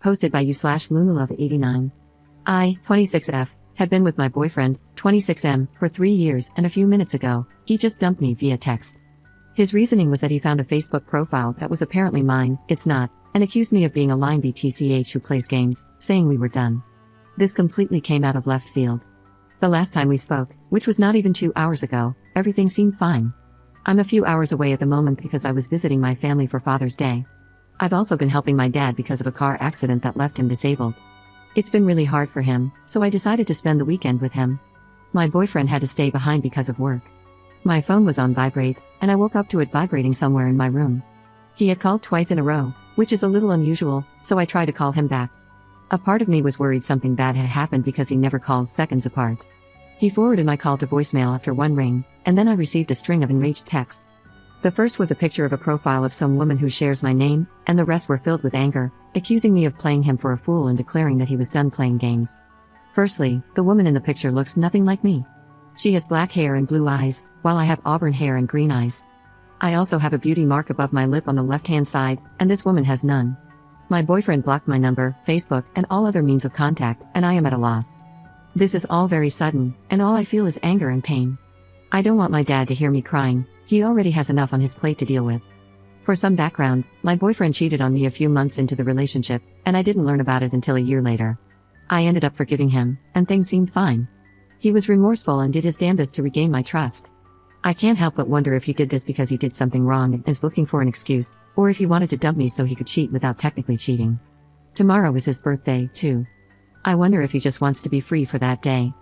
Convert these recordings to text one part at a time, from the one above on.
posted by you/Lunalove89. I, 26F, had been with my boyfriend, 26M, for 3 years, and a few minutes ago, he just dumped me via text. His reasoning was that he found a Facebook profile that was apparently mine, it's not, and accused me of being a line BTCH who plays games, saying we were done. This completely came out of left field. The last time we spoke, which was not even 2 hours ago, everything seemed fine. I'm a few hours away at the moment because I was visiting my family for Father's Day. I've also been helping my dad because of a car accident that left him disabled. It's been really hard for him, so I decided to spend the weekend with him. My boyfriend had to stay behind because of work. My phone was on vibrate, and I woke up to it vibrating somewhere in my room. He had called twice in a row, which is a little unusual, so I tried to call him back. A part of me was worried something bad had happened because he never calls seconds apart. He forwarded my call to voicemail after one ring, and then I received a string of enraged texts. The first was a picture of a profile of some woman who shares my name, and the rest were filled with anger, accusing me of playing him for a fool and declaring that he was done playing games. Firstly, the woman in the picture looks nothing like me. She has black hair and blue eyes, while I have auburn hair and green eyes. I also have a beauty mark above my lip on the left-hand side, and this woman has none. My boyfriend blocked my number, Facebook, and all other means of contact, and I am at a loss. This is all very sudden, and all I feel is anger and pain. I don't want my dad to hear me crying. He already has enough on his plate to deal with. For some background, my boyfriend cheated on me a few months into the relationship, and I didn't learn about it until a year later. I ended up forgiving him, and things seemed fine. He was remorseful and did his damnedest to regain my trust. I can't help but wonder if he did this because he did something wrong and is looking for an excuse, or if he wanted to dump me so he could cheat without technically cheating. Tomorrow is his birthday, too. I wonder if he just wants to be free for that day.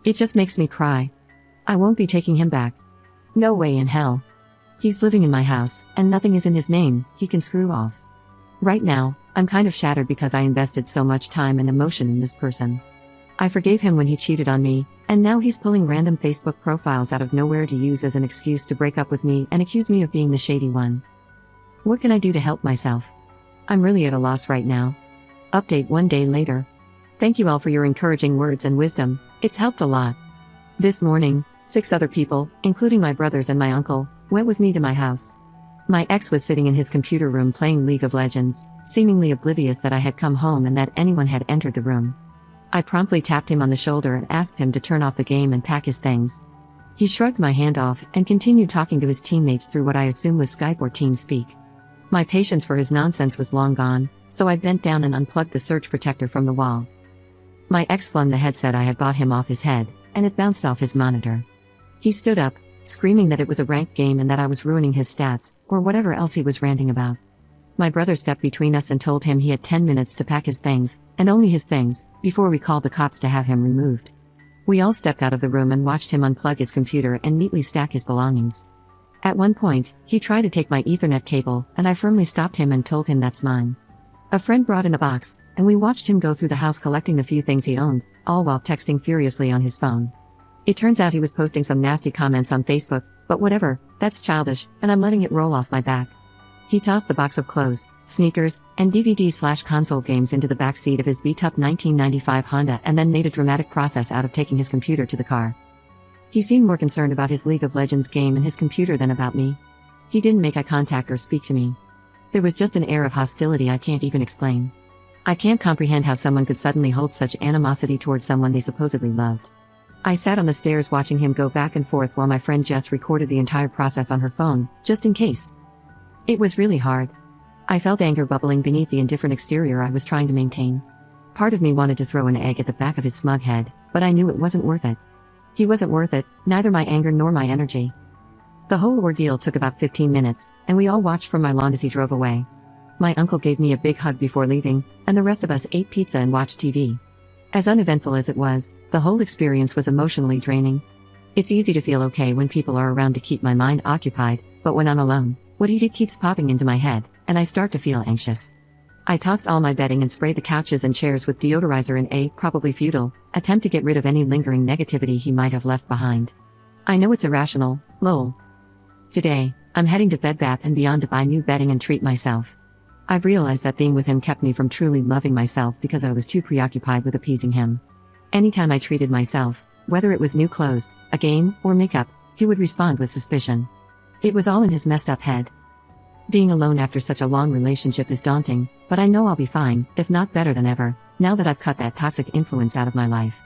It just makes me cry. I won't be taking him back. No way in hell. He's living in my house, and nothing is in his name, he can screw off. Right now, I'm kind of shattered because I invested so much time and emotion in this person. I forgave him when he cheated on me, and now he's pulling random Facebook profiles out of nowhere to use as an excuse to break up with me and accuse me of being the shady one. What can I do to help myself? I'm really at a loss right now. Update 1 day later. Thank you all for your encouraging words and wisdom, it's helped a lot. This morning, 6 other people, including my brothers and my uncle, went with me to my house. My ex was sitting in his computer room playing League of Legends, seemingly oblivious that I had come home and that anyone had entered the room. I promptly tapped him on the shoulder and asked him to turn off the game and pack his things. He shrugged my hand off and continued talking to his teammates through what I assume was Skype or TeamSpeak. My patience for his nonsense was long gone, so I bent down and unplugged the surge protector from the wall. My ex flung the headset I had bought him off his head, and it bounced off his monitor. He stood up, screaming that it was a ranked game and that I was ruining his stats, or whatever else he was ranting about. My brother stepped between us and told him he had 10 minutes to pack his things, and only his things, before we called the cops to have him removed. We all stepped out of the room and watched him unplug his computer and neatly stack his belongings. At one point, he tried to take my Ethernet cable, and I firmly stopped him and told him that's mine. A friend brought in a box, and we watched him go through the house collecting the few things he owned, all while texting furiously on his phone. It turns out he was posting some nasty comments on Facebook, but whatever, that's childish, and I'm letting it roll off my back. He tossed the box of clothes, sneakers, and DVD/console games into the back seat of his beat-up 1995 Honda and then made a dramatic process out of taking his computer to the car. He seemed more concerned about his League of Legends game and his computer than about me. He didn't make eye contact or speak to me. There was just an air of hostility I can't even explain. I can't comprehend how someone could suddenly hold such animosity towards someone they supposedly loved. I sat on the stairs watching him go back and forth while my friend Jess recorded the entire process on her phone, just in case. It was really hard. I felt anger bubbling beneath the indifferent exterior I was trying to maintain. Part of me wanted to throw an egg at the back of his smug head, but I knew it wasn't worth it. He wasn't worth it, neither my anger nor my energy. The whole ordeal took about 15 minutes, and we all watched from my lawn as he drove away. My uncle gave me a big hug before leaving, and the rest of us ate pizza and watched TV. As uneventful as it was, the whole experience was emotionally draining. It's easy to feel okay when people are around to keep my mind occupied, but when I'm alone, what he did keeps popping into my head, and I start to feel anxious. I tossed all my bedding and sprayed the couches and chairs with deodorizer in a, probably futile, attempt to get rid of any lingering negativity he might have left behind. I know it's irrational, lol. Today, I'm heading to Bed Bath & Beyond to buy new bedding and treat myself. I've realized that being with him kept me from truly loving myself because I was too preoccupied with appeasing him. Anytime I treated myself, whether it was new clothes, a game, or makeup, he would respond with suspicion. It was all in his messed up head. Being alone after such a long relationship is daunting, but I know I'll be fine, if not better than ever, now that I've cut that toxic influence out of my life.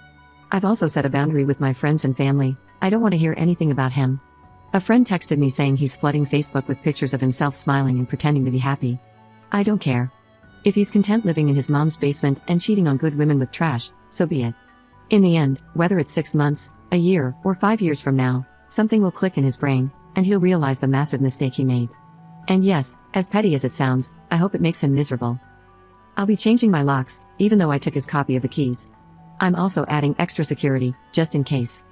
I've also set a boundary with my friends and family. I don't want to hear anything about him. A friend texted me saying he's flooding Facebook with pictures of himself smiling and pretending to be happy. I don't care. If he's content living in his mom's basement and cheating on good women with trash, so be it. In the end, whether it's 6 months, a year, or 5 years from now, something will click in his brain, and he'll realize the massive mistake he made. And yes, as petty as it sounds, I hope it makes him miserable. I'll be changing my locks, even though I took his copy of the keys. I'm also adding extra security, just in case.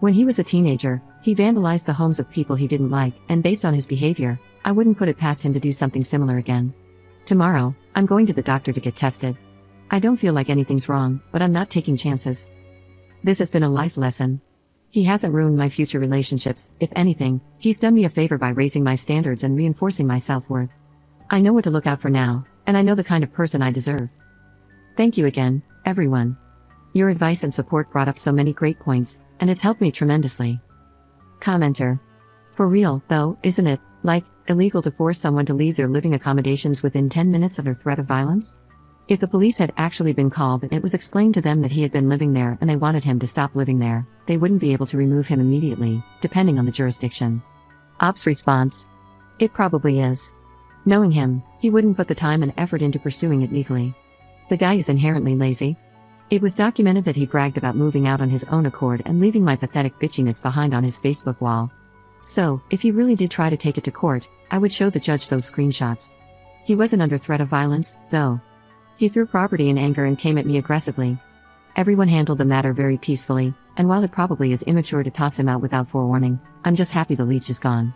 When he was a teenager, he vandalized the homes of people he didn't like, and based on his behavior, I wouldn't put it past him to do something similar again. Tomorrow, I'm going to the doctor to get tested. I don't feel like anything's wrong, but I'm not taking chances. This has been a life lesson. He hasn't ruined my future relationships. If anything, he's done me a favor by raising my standards and reinforcing my self-worth. I know what to look out for now, and I know the kind of person I deserve. Thank you again, everyone. Your advice and support brought up so many great points, and it's helped me tremendously. Commenter. For real, though, isn't it, like, illegal to force someone to leave their living accommodations within 10 minutes under threat of violence? If the police had actually been called and it was explained to them that he had been living there and they wanted him to stop living there, they wouldn't be able to remove him immediately, depending on the jurisdiction. Ops response. It probably is. Knowing him, he wouldn't put the time and effort into pursuing it legally. The guy is inherently lazy. It was documented that he bragged about moving out on his own accord and leaving my pathetic bitchiness behind on his Facebook wall. So, if he really did try to take it to court, I would show the judge those screenshots. He wasn't under threat of violence, though. He threw property in anger and came at me aggressively. Everyone handled the matter very peacefully, and while it probably is immature to toss him out without forewarning, I'm just happy the leech is gone.